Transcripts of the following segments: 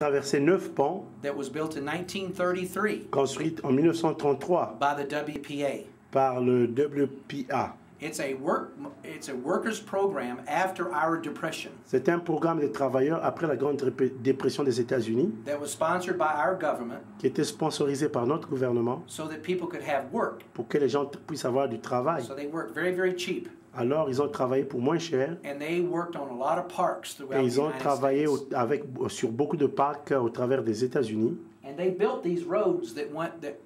traversé 9 ponts that was built in 1933 construits en 1933 by the WPA. par le WPA. It's a workers program after our depression C'est un programme de travailleurs après la Grande Dépression des États-Unis that was sponsored by our government qui était sponsorisé par notre gouvernement so that people could have work. pour que les gens puissent avoir du travail. So they worked very, very cheap. Alors, ils ont travaillé pour moins cher And they worked on a lot of parks throughout et the ils ont United travaillé States. sur beaucoup de parcs au travers des États-Unis. And they built these roads that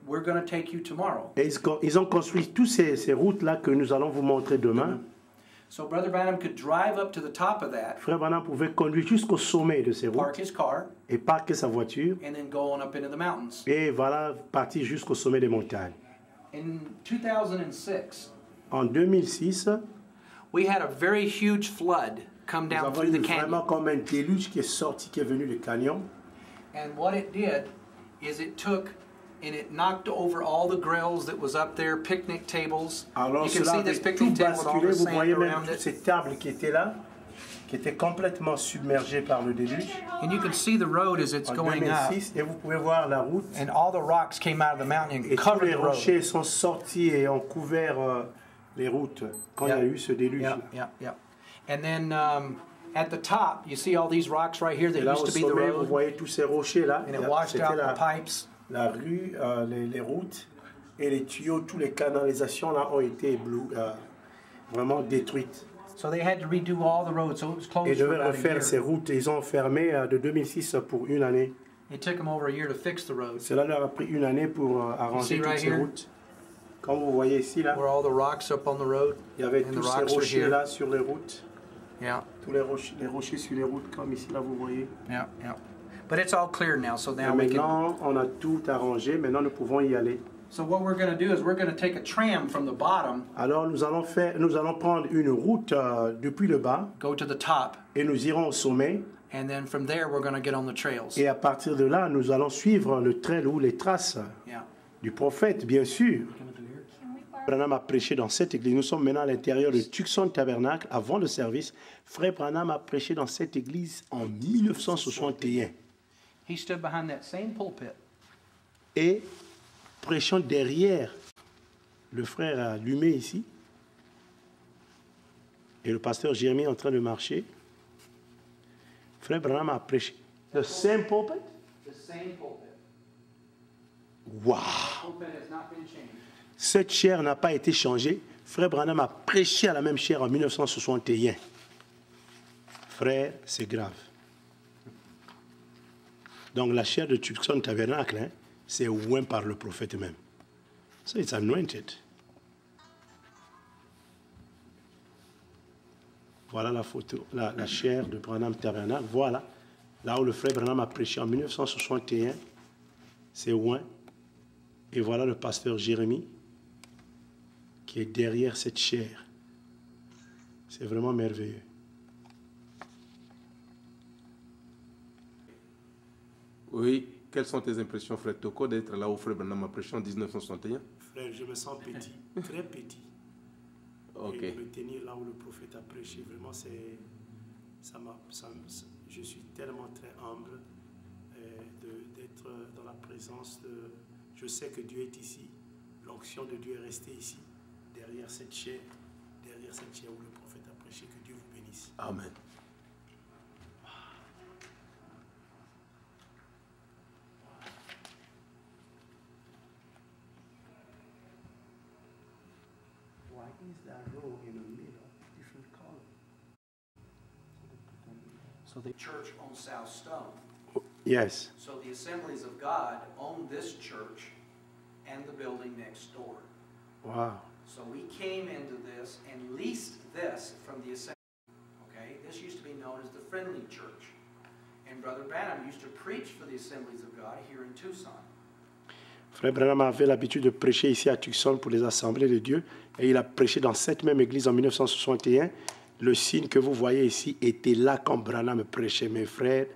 we're going to take you tomorrow. Et ils ont construit toutes ces routes-là que nous allons vous montrer demain. So Brother Branham could drive up to the top of that, Frère Branham pouvait conduire jusqu'au sommet de ces park routes his car, et parquer sa voiture and then go on up into the mountains. et voilà, partir jusqu'au sommet des montagnes. In 2006, En 2006, we had a very huge flood come nous down avons through eu the vraiment canyon. comme un déluge qui est sorti, qui est venu du canyon. And what it did is it took and it knocked over all the grills that was up there, picnic tables. Alors You can cela see avait this tout picnic table with all basculé, the vous sand voyez même around toutes it. ces tables qui étaient là, qui étaient complètement submergées par le déluge. And you can see the road as it's En going up. 2006, et vous pouvez voir la route. And all the rocks came out of the mountain Et and tous covered les the road. rochers sont sortis et ont couvert les routes quand il y a eu ce déluge. Yeah. And then at the top, you see all these rocks right here Et that là used au to be the sommet, vous road. voyez tous ces rochers là. And it washed out the pipes. La rue, les routes et les tuyaux, toutes les canalisations là ont été vraiment détruites. So they had to redo all the roads, so it was Et closed ils for devaient about a refaire year. ces routes. Ils ont fermé de 2006 pour une année. It took them over a year to fix the roads. Cela leur a pris une année pour arranger See toutes right ces here? routes. Comme vous voyez ici là, Where all the rocks up on the road, il y avait and the tous ces rocks are rochers here. là sur les routes. Yeah. Tous les rochers sur les routes comme ici là vous voyez. Yeah. But it's all clear now, so Et now we can. maintenant on a tout arrangé. Maintenant nous pouvons y aller. So what we're going to do is we're going to take a tram from the bottom, Alors nous allons prendre une route depuis le bas go to the top, et nous irons au sommet. and then from there we're going to get on the trails. Et à partir de là, nous allons suivre le trail ou les traces Yeah. du prophète, bien sûr. Branham a prêché dans cette église. Nous sommes maintenant à l'intérieur de Tucson Tabernacle. Avant le service, Frère Branham a prêché dans cette église en 1961. He stood behind that same pulpit. Et prêchant derrière le frère allumé ici, et le pasteur Jérémie est en train de marcher, Frère Branham a prêché. The same pulpit? The same pulpit. Wow! Pulpit has not been changed. Cette chaire n'a pas été changée. Frère Branham a prêché à la même chaire en 1961. Frère, c'est grave. Donc la chaire de Tucson Tabernacle, hein, c'est oint par le prophète même. So it's anointed. Voilà la photo, la chaire de Branham Tabernacle. Voilà, là où le frère Branham a prêché en 1961, c'est oint. Et voilà le pasteur Jérémie qui est derrière cette chaire. C'est vraiment merveilleux. Oui, quelles sont tes impressions, frère Toko, d'être là où frère Branham a prêché en 1961? Frère, je me sens petit, très petit. Ok. Et me tenir là où le prophète a prêché, vraiment, je suis tellement très humble d'être dans la présence de... Je sais que Dieu est ici, l'onction de Dieu est restée ici, derrière cette chair où le prophète a prêché. Que Dieu vous bénisse. Amen. Why is that row in the middle different color? So the church owns South Stone. Yes. So the Assemblies of God own this church and the building next door. Wow. So we came into this and leased this from the Assembly. Okay, this used to be known as the Friendly Church. And Brother Branham used to preach for the Assemblies of God here in Tucson. Frère Branham avait l'habitude de prêcher ici à Tucson pour les assemblées de Dieu. Et il a prêché dans cette même église en 1961. Le signe que vous voyez ici était là quand Branham prêchait. Mes frères,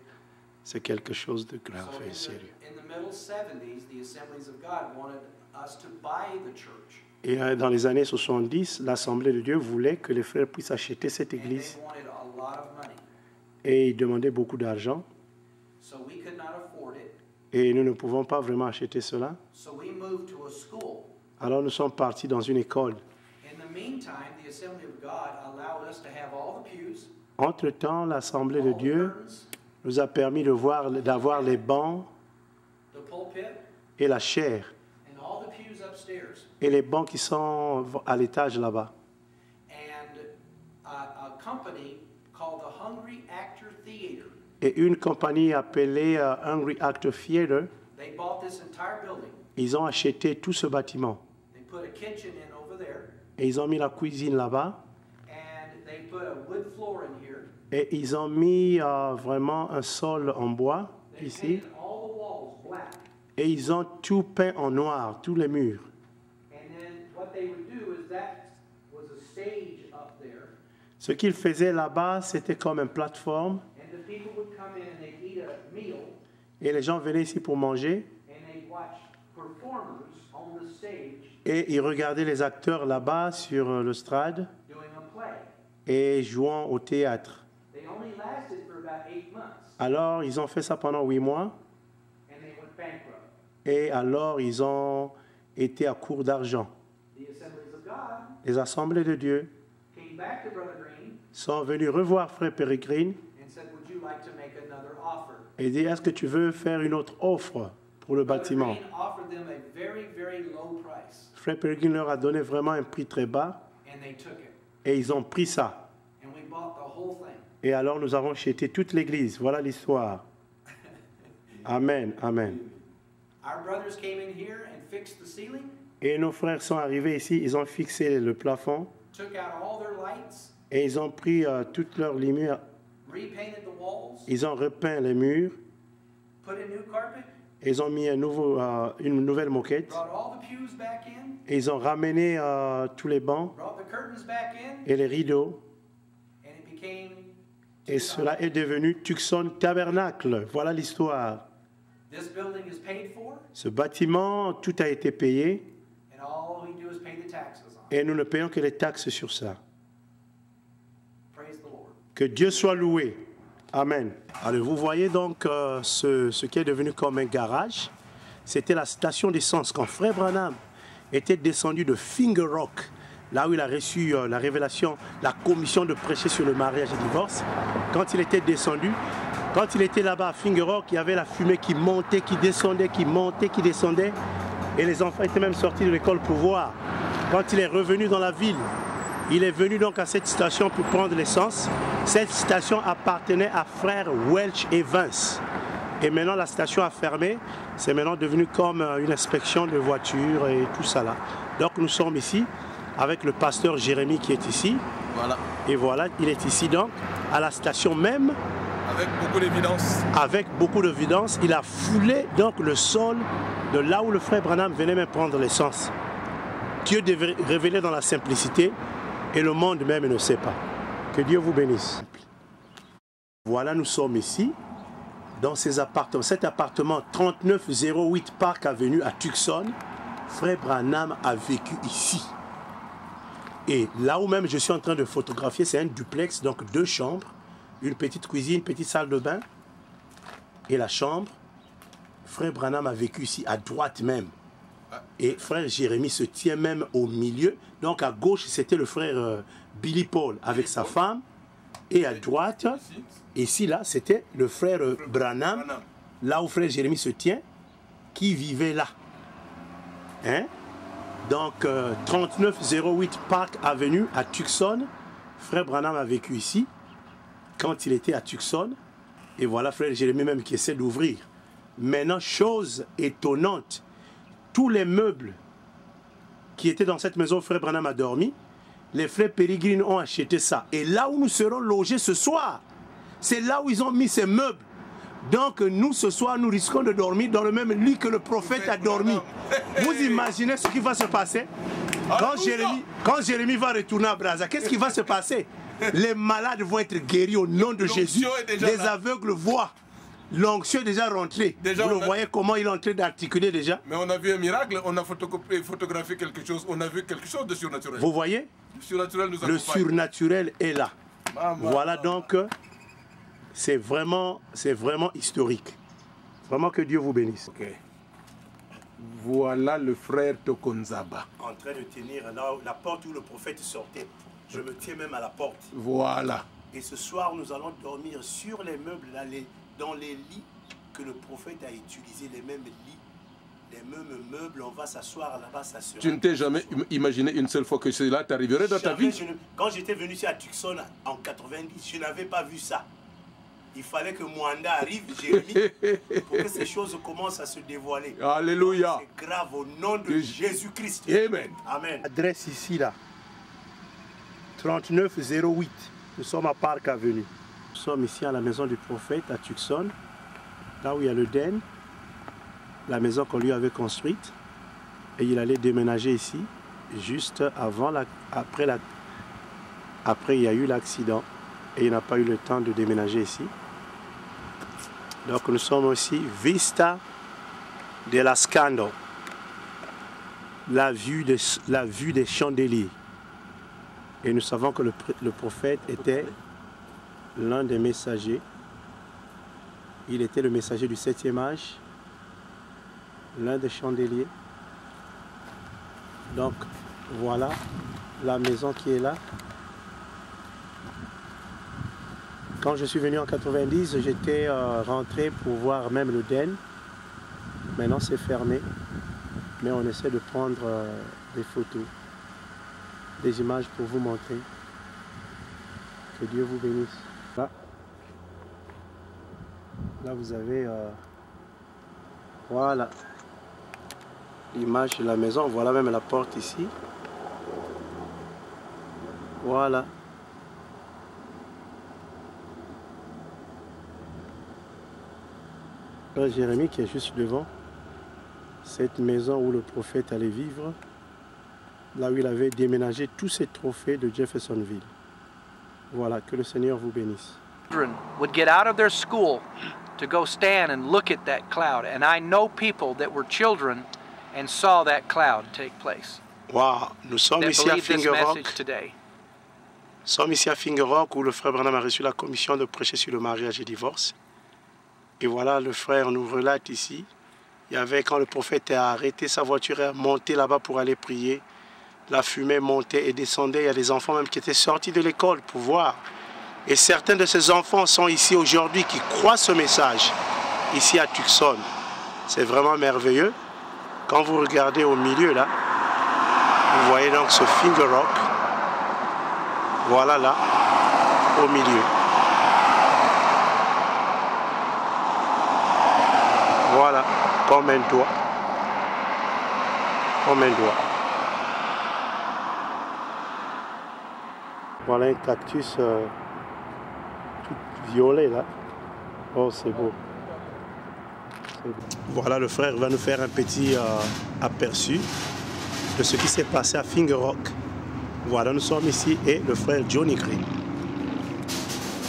c'est quelque chose de grave et sérieux. In the middle 70s, the Assemblies of God wanted us to buy the church. Et dans les années 70, l'Assemblée de Dieu voulait que les frères puissent acheter cette And they église. wanted a lot of money. Et ils demandaient beaucoup d'argent. So we could not afford it, et nous ne pouvons pas vraiment acheter cela. so we moved to a school. Alors nous sommes partis dans une école. In the meantime, the Assembly of God allowed us to have all the pews, Entre-temps, l'Assemblée de all the Dieu curtains, nous a permis d'avoir les bancs the pulpit, et la chaire, and all the pews upstairs. et les bancs qui sont à l'étage là-bas. And a company called the Hungry Actor Theater, Et une compagnie appelée Hungry Actor Theater, they bought this entire building. ils ont acheté tout ce bâtiment. They put a kitchen in over there, Et ils ont mis la cuisine là-bas. and they put a wood floor in here. Et ils ont mis vraiment un sol en bois They ici. painted all the walls black. Et ils ont tout peint en noir, tous les murs. And then what they would do is that was a stage up there, Ce qu'ils faisaient là-bas, c'était comme une plateforme. and the people would come in and they'd eat a meal, Et les gens venaient ici pour manger. and they'd watch performers on the stage Et ils regardaient les acteurs là-bas sur le strade doing a play. et jouant au théâtre. They only lasted for about 8 months, Alors, ils ont fait ça pendant 8 mois. and they went bankrupt. Et alors, ils ont été à court d'argent. The Assemblies of God Les assemblées de Dieu came back to Brother Green sont venus revoir Frère Pérégrine and said, would you like to make another offer? et dit, est-ce que tu veux faire une autre offre pour le Brother bâtiment? Green offered them a very, very low price, Frère Pérégrine leur a donné vraiment un prix très bas and they took it. et ils ont pris ça. And we bought the whole thing. Et alors, nous avons acheté toute l'église. Voilà l'histoire. Amen, amen. Our brothers came in here and fixed the ceiling, Et nos frères sont arrivés ici, ils ont fixé le plafond took out all their lights, et ils ont pris toutes leurs lumières, repainted the walls, ils ont repeint les murs, put a new carpet, et ils ont mis une nouvelle moquette brought all the pews back in, et ils ont ramené tous les bancs brought the curtains back in, et les rideaux. and it became Et cela est devenu Tucson Tabernacle. Voilà l'histoire. this building is paid for, Ce bâtiment, tout a été payé and all we do is pay the taxes on it. et nous ne payons que les taxes sur ça. Praise the Lord. Que Dieu soit loué. Amen. Alors vous voyez donc ce qui est devenu comme un garage. C'était la station d'essence quand Frère Branham était descendu de Finger Rock, là où il a reçu la révélation, la commission de prêcher sur le mariage et le divorce. Quand il était descendu, quand il était là-bas à Finger Rock, il y avait la fumée qui montait, qui descendait, qui montait, qui descendait. Et les enfants étaient même sortis de l'école pour voir. Quand il est revenu dans la ville, il est venu donc à cette station pour prendre l'essence. Cette station appartenait à frère Welch Evans. Et maintenant la station a fermé. C'est maintenant devenu comme une inspection de voitures et tout ça là. Donc nous sommes ici avec le pasteur Jérémie qui est ici. Voilà. Et voilà, il est ici donc à la station même. Avec beaucoup d'évidence. Avec beaucoup de vidange, il a foulé donc le sol de là où le frère Branham venait même prendre l'essence. Dieu devait révéler dans la simplicité et le monde même ne sait pas. Que Dieu vous bénisse. Voilà, nous sommes ici dans ces appartements. Cet appartement 3908 Park Avenue à Tucson, frère Branham a vécu ici. Et là où même je suis en train de photographier, c'est un duplex, donc 2 chambres, une petite cuisine, une petite salle de bain et la chambre. Frère Branham a vécu ici, à droite même. Et frère Jérémie se tient même au milieu. Donc à gauche, c'était le frère Billy Paul avec sa femme. Et à droite, ici, là, c'était le frère Branham, là où frère Jérémie se tient, qui vivait là. Hein? Donc 3908 Park Avenue à Tucson. Frère Branham a vécu ici quand il était à Tucson. Et voilà frère Jérémie même qui essaie d'ouvrir. Maintenant, chose étonnante, tous les meubles qui étaient dans cette maison où frère Branham a dormi, les frères Pérégrine ont acheté ça. Et là où nous serons logés ce soir, c'est là où ils ont mis ces meubles. Donc nous, ce soir, nous risquons de dormir dans le même lit que le prophète a dormi. Vous imaginez ce qui va se passer quand Jérémie va retourner à Brazza, qu'est-ce qui va se passer? Les malades vont être guéris au nom de Jésus. Les aveugles voient. L'onction est déjà rentrée. Vous le voyez comment il est en train d'articuler déjà. Mais on a vu un miracle, on a photographié quelque chose, on a vu quelque chose de surnaturel. Vous voyez? Le surnaturel est là. Voilà donc, c'est vraiment historique. Vraiment que Dieu vous bénisse. Ok. Voilà le frère Tokonzaba. En train de tenir là, la porte où le prophète sortait. Je me tiens même à la porte. Voilà. Et ce soir, nous allons dormir sur les meubles, là, dans les lits que le prophète a utilisés, les mêmes lits, les mêmes meubles. On va s'asseoir là-bas, s'assurer. Tu ne t'es jamais imaginé une seule fois que cela t'arriverait dans ta vie? Quand j'étais venu ici à Tucson en 90, je n'avais pas vu ça. Il fallait que Mwanda arrive, Jérémie, pour que ces choses commencent à se dévoiler. Alléluia. C'est grave au nom de Jésus-Christ. Amen. Amen. Adresse ici, là. 3908. Nous sommes à Park Avenue. Nous sommes ici à la maison du prophète à Tucson, là où il y a le den, la maison qu'on lui avait construite. Et il allait déménager ici, juste avant, après il y a eu l'accident. Et il n'a pas eu le temps de déménager ici. Donc nous sommes aussi Vista de la Scandal, la vue des chandeliers. Et nous savons que le prophète était l'un des messagers. Il était le messager du 7e âge, l'un des chandeliers. Donc voilà la maison qui est là. Quand je suis venu en 90, j'étais rentré pour voir même le den. Maintenant c'est fermé, mais on essaie de prendre des photos, des images pour vous montrer. Que Dieu vous bénisse. Là vous avez voilà l'image de la maison. Voilà même la porte ici. Voilà. Là, Jérémie qui est juste devant cette maison où le prophète allait vivre, là où il avait déménagé tous ses trophées de Jeffersonville. Voilà, que le Seigneur vous bénisse. Children would get out of their school to go stand and look at that cloud, and I know people that were children and saw that cloud take place. Wow, nous sommes ici à Finger Rock. Nous sommes ici à Finger Rock où le frère Branham a reçu la commission de prêcher sur le mariage et le divorce. Et voilà, le frère nous relate ici. Il y avait, quand le prophète a arrêté sa voiture et a monté là-bas pour aller prier, la fumée montait et descendait. Il y a des enfants même qui étaient sortis de l'école pour voir. Et certains de ces enfants sont ici aujourd'hui qui croient ce message, ici à Tucson. C'est vraiment merveilleux. Quand vous regardez au milieu là, vous voyez donc ce Finger Rock. Voilà là, au milieu. Voilà, comme un doigt. Comme un doigt. Voilà un cactus tout violet là. Oh, c'est beau. Voilà, le frère va nous faire un petit aperçu de ce qui s'est passé à Finger Rock. Voilà, nous sommes ici et le frère Johnny Green.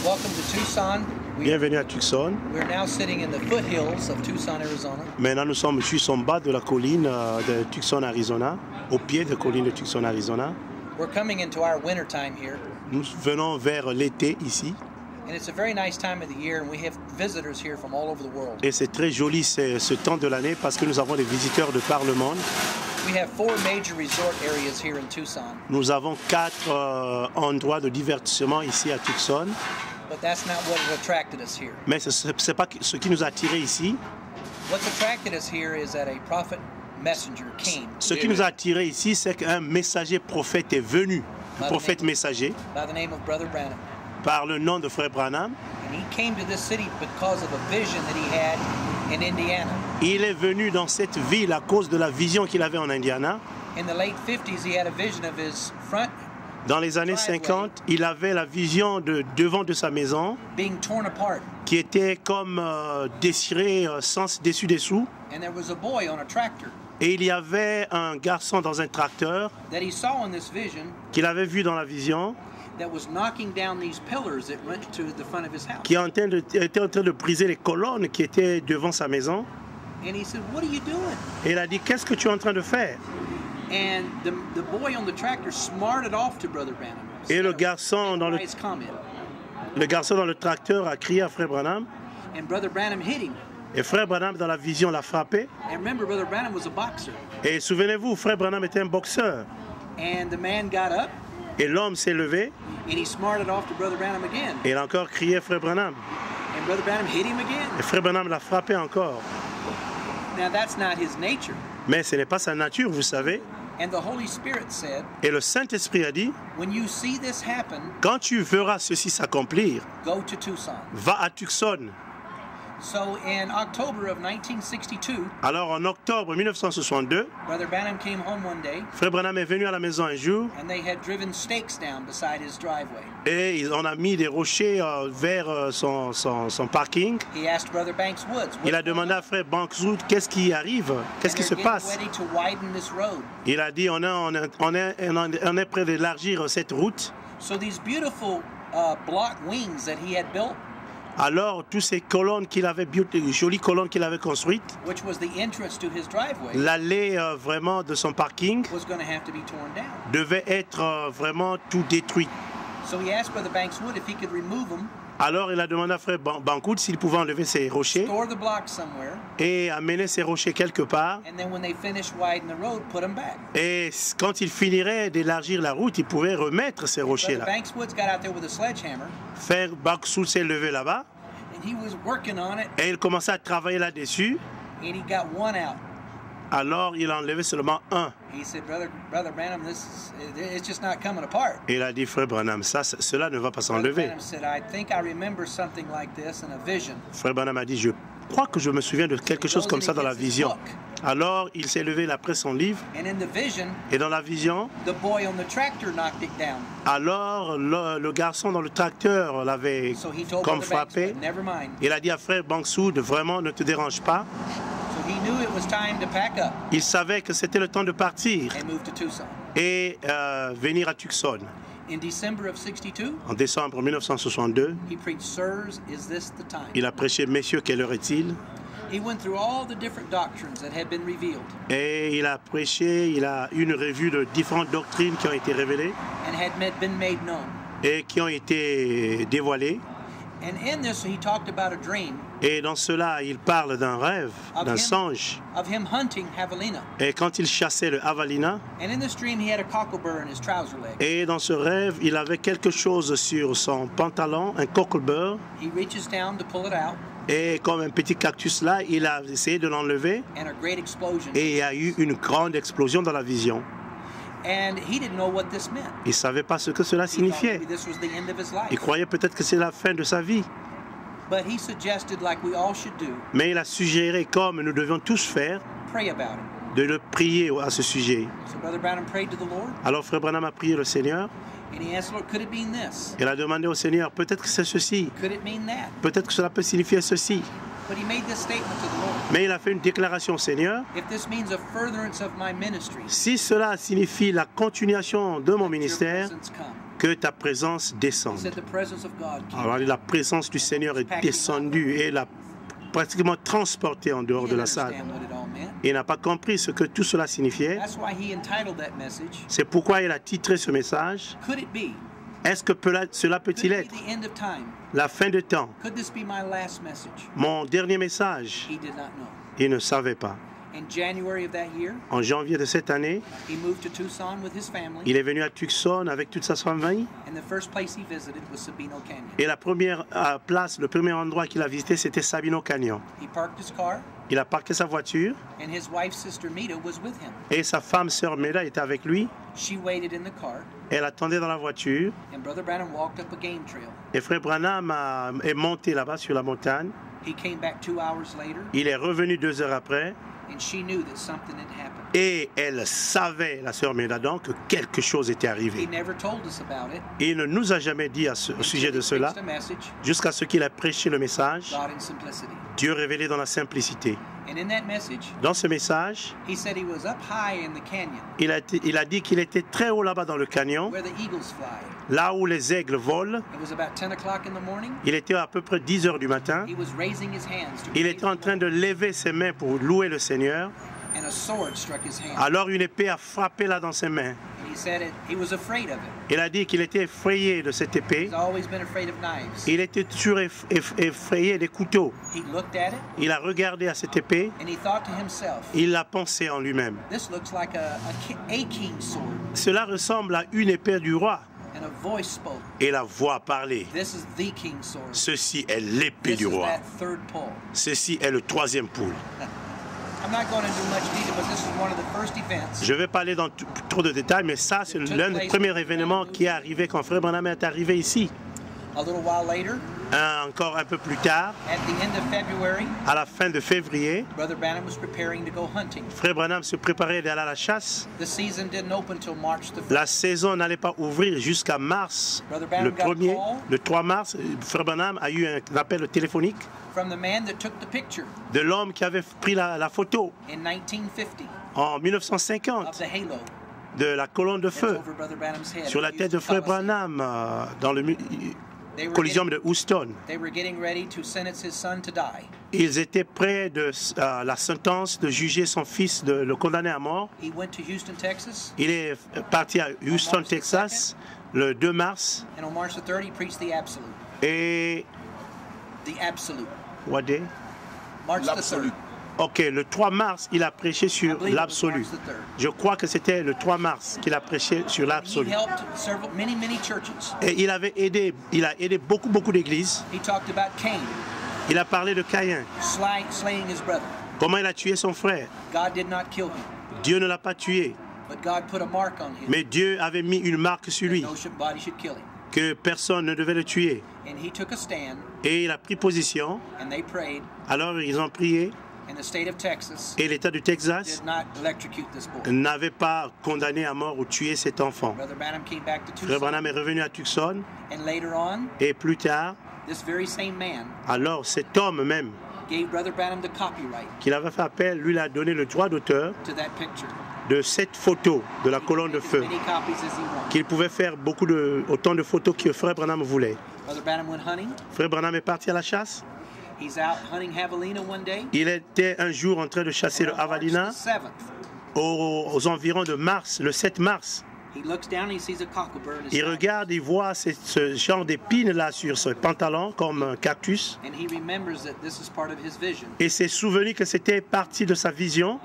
Welcome to Tucson. Bienvenue à Tucson. We're now sitting in the foothills of Tucson, Arizona. Maintenant, nous sommes juste en bas de la colline de Tucson, Arizona, au pied de la colline de Tucson, Arizona. We're coming into our winter time here. Nous venons vers l'été ici. And it's a very nice time of the year, and we have visitors here from all over the world. Et c'est très joli ce temps de l'année parce que nous avons des visiteurs de par le monde. We have 4 major resort areas here in Tucson. Nous avons 4 endroits de divertissement ici à Tucson. But that's not what attracted us here. Mais ce n'est pas ce qui nous a attirés ici. What's attracted us here is that a prophet messenger came. Ce qui nous a attirés ici, c'est qu'un messager prophète est venu. Un prophète messager. By the name of Brother Branham. Par le nom de frère Branham. And he came to this city because of a vision that he had in Indiana. Il est venu dans cette ville à cause de la vision qu'il avait en Indiana. In the late 50s, he had a vision of his front. Dans les années 50, il avait la vision de devant de sa maison being torn apart. Qui était comme déchirée sans dessus-dessous. And there was a boy on a tractor. Et il y avait un garçon dans un tracteur that he saw in this vision, qu'il avait vu dans la vision that was knocking down these pillars that went to the front of his house. Qui était en train de briser les colonnes qui étaient devant sa maison. And he said, "What are you doing?" Et il a dit, qu'est-ce que tu es en train de faire? And the boy on the tractor smarted off to Brother Branham. Et le garçon dans le tracteur a crié à frère Branham. And Brother Branham hit him. Et frère Branham, dans la vision, l'a frappé. And remember, Brother Branham was a boxer. Et souvenez-vous, frère Branham était un boxeur. And the man got up, Et l'homme s'est levé and he smarted off to Brother Branham again. et il a encore crié frère Branham. And Brother Branham hit him again. Et frère Branham l'a frappé encore. Now, that's not his nature. Mais ce n'est pas sa nature, vous savez. And the Holy Spirit said, Et le Saint-Esprit a dit, when you see this happen, quand tu verras ceci s'accomplir, go to Tucson. va à Tucson. So in October of 1962, Alors en octobre 1962, Brother Branham came home one day, frère Branham est venu à la maison un jour and they had driven stakes down beside his driveway. et on a mis des rochers vers son parking. He asked Brother Banks Woods, Il a demandé à frère Bankswood, qu'est-ce qui arrive? Qu'est-ce qui se passe? ready to widen this road. Il a dit, on est prêt d'élargir cette route. So these beautiful block wings that he had built, Alors, toutes ces colonnes qu'il avait, jolies colonnes qu'il avait construites, which was the entrance to his driveway, l'allée vraiment de son parking was going to have to be torn down. devait être vraiment tout détruit. So he asked Brother Banks Wood if he could remove them, Alors, il a demandé à frère Bankoud s'il pouvait enlever ces rochers store the blocks somewhere, et amener ces rochers quelque part. and then when they finished widening the road, put them back. Et quand il finirait d'élargir la route, il pouvait remettre ces Brother rochers-là. Banks Woods got out there with a sledgehammer, Frère Bankoud s'est levé là-bas and he was working on it, et il commençait à travailler là-dessus. and he got one out. Alors, il a enlevé seulement un. He said, Brother Branham, it's just not coming apart. Et il a dit, frère Branham, cela ne va pas Brother s'enlever. Branham said, I think I remember something like this in a vision. Frère Branham a dit, je crois que je me souviens de quelque chose comme ça dans la vision. Alors, il s'est levé, il a pris son livre, And in the vision, et dans la vision, the boy on the tractor knocked it down. alors le garçon dans le tracteur l'avait So he told comme Brother Banks, frappé. never mind. Il a dit à frère Banksoud, vraiment, ne te dérange pas. So he knew it was time to pack up Il savait que c'était le temps de partir and move to Tucson. et venir à Tucson. In December of 62, En décembre 1962, he preached, Sirs, is this the time? il a prêché, messieurs, quelle heure est-il? He went through all the different doctrines that had been revealed Et il a prêché, il a eu une revue de différentes doctrines qui ont été révélées and had been made known. et qui ont été dévoilées. And in this, he talked about a dream Et dans cela, il parle d'un rêve, d'un songe. of him hunting javelina. Et quand il chassait le javelina, And in this dream, he had a cocklebur in his trouser leg. et dans ce rêve, il avait quelque chose sur son pantalon, un cocklebur, He reaches down to pull it out, et comme un petit cactus là, il a essayé de l'enlever, and a great explosion. et il y a eu une grande explosion dans la vision. And he didn't know what this meant. Il ne savait pas ce que cela He thought signifiait. maybe this was the end of his life. Il croyait peut-être que c'est la fin de sa vie. But he suggested, like we all should do, Mais il a suggéré, comme nous devions tous faire, pray about it. de le prier à ce sujet. So Brother Branham prayed to the Lord, Alors frère Branham a prié le Seigneur. and he asked, Lord, could it mean this? Il a demandé au Seigneur, peut-être que c'est ceci, Could it mean that? peut-être que cela peut signifier ceci. But he made this statement to the Lord. Mais il a fait une déclaration au Seigneur. If this means a furtherance of my ministry, Si cela signifie la continuation de mon your ministère, presence come. que ta présence He descende. said the presence of God came. Alors la présence du Seigneur est descendue et l'a pratiquement transporté en He dehors de didn't la salle. understand what it all meant. Il n'a pas compris ce que tout cela signifiait. That's why he entitled that message, C'est pourquoi il a titré ce message. Could it be? Est-ce que cela Could peut-il it être be the end of time? la fin de temps? Could this be my last message? Mon dernier message, He did not know. il ne savait pas. In January of that year, En janvier de cette année, he moved to Tucson with his family, il est venu à Tucson avec toute sa famille. and the first place he visited was Sabino Canyon. Et la première place, le premier endroit qu'il a visité, c'était Sabino Canyon. He parked his car, Il a parqué sa voiture and his wife's sister Mita was with him. et sa femme, sœur Meda, était avec lui. She waited in the car, Elle attendait dans la voiture. and Brother Branham walked up a game trail. Et frère Branham est monté là-bas sur la montagne. He came back 2 hours later, Il est revenu 2 heures après. and she knew that something had happened. Et elle savait, la sœur Meda, donc, que quelque chose était He arrivé. never told us about it. Et il ne nous a jamais dit au sujet de cela, Preached a message, jusqu'à ce qu'il a prêché le message, God in simplicity. Dieu révélé dans la simplicité. And in that message, Dans ce message, he said he was up high in the canyon il a dit qu'il était très haut là-bas dans le canyon, where the eagles fly. là où les aigles volent. It was about 10 o'clock in the morning. Il était à peu près 10 heures du matin. He was raising his hands to Il praise était en the train de lever ses mains pour louer le Seigneur. Lord, and a sword struck his hand. Alors une épée a frappé là dans ses mains. And he said he was afraid of it. Il a dit qu'il était effrayé de cette épée. He's always been afraid of knives. Il était toujours effrayé des couteaux. He looked at it Il a regardé à cette épée. and he thought to himself, Il l'a pensé en lui-même. this looks like a king's sword. Cela ressemble à une épée du roi. And a voice spoke. Et la voix parlait. This is the king's sword. Ceci est l'épée This du is roi. that third pull. Ceci est le troisième poule. I'm not going to do much detail, but this is one of the first events. Je vais parler dans trop de détails, mais ça, c'est l'un des premiers événements qui est arrivé quand Frère Branham est arrivé ici. A little while later, Encore un peu plus tard, at the end of February, à la fin de février, Brother Branham was preparing to go hunting. Frère Branham se préparait d'aller à la chasse. The season didn't open till March the 1st. La saison n'allait pas ouvrir jusqu'à mars. Le 1er, le 3 mars, Frère Branham a eu un appel téléphonique From the man that took the picture de l'homme qui avait pris la photo in 1950 en of 1950 the halo de la colonne de that's feu over Brother Branham's head. sur la tête de Frère Branham dans le They were Coliseum de Houston. getting ready to sentence his son to die. Ils étaient près de la sentence de juger son fils, de le condamner à mort. He went to Houston, Texas, Il est parti à Houston, Texas, le 2 mars. and on March the 3rd he preached the absolute. Et The absolute. what day? March the 3rd. Ok, le 3 mars, il a prêché I sur believe it was l'absolu. March the 3rd. Je crois que c'était le 3 mars qu'il a prêché sur He l'absolu. helped many churches. Et il a aidé beaucoup d'églises. He talked about Cain Il a parlé de Caïn, slaying his brother. comment il a tué son frère. God did not kill him, Dieu ne l'a pas tué, but God put a mark on him. mais Dieu avait mis une marque sur lui, No body should kill him. que personne ne devait le tuer. And he took a stand, Et il a pris position, and they prayed, alors ils ont prié, and the state of Texas et l'État du Texas did not electrocute this boy. n'avait pas condamné à mort ou tué cet enfant. Brother Branham came back to Frère Tucson, Branham est revenu à Tucson, and later on, et plus tard, this very same man alors cet homme même gave Brother Branham the copyright qu'il avait fait appel, lui, il a donné le droit d'auteur to that picture. de cette photo de la colonne de As feu, many copies as he wanted. qu'il pouvait faire autant de photos que Frère Branham voulait. Brother Branham went hunting. Frère Branham est parti à la chasse. He's out hunting javelina one day. Il était un jour en train de chasser le On March javelina the 7th, aux environs de mars, le 7 mars. he looks down and he sees a cocklebur in his Il side. regarde, il voit ce genre d'épines là sur ce pantalon comme un cactus. And he remembers that this is part of his vision. Et s'est souvenu que c'était partie de sa vision.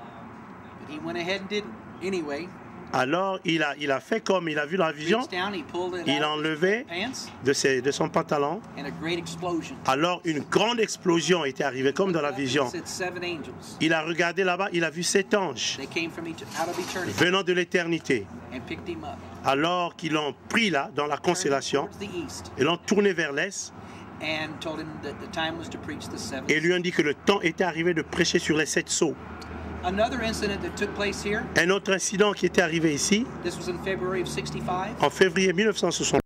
But he went ahead and did it anyway. Alors il a fait comme il a vu la vision. Reached down, he pulled it Il a out of enlevé his pants, de son pantalon. and a great explosion. Alors une grande explosion était arrivée comme dans la vision. It said 7 angels. Il a regardé là-bas, il a vu 7 anges They came from out of eternity venant de l'éternité. and picked him up. Alors qu'ils l'ont pris là, dans la Turned constellation, towards the east et l'ont tourné vers l'est, and told him that the time was to preach the 7th. et lui ont dit que le temps était arrivé de prêcher sur les 7 sceaux. Another incident that took place here, Un autre incident qui était arrivé ici, this was in February of 65. en février 1960,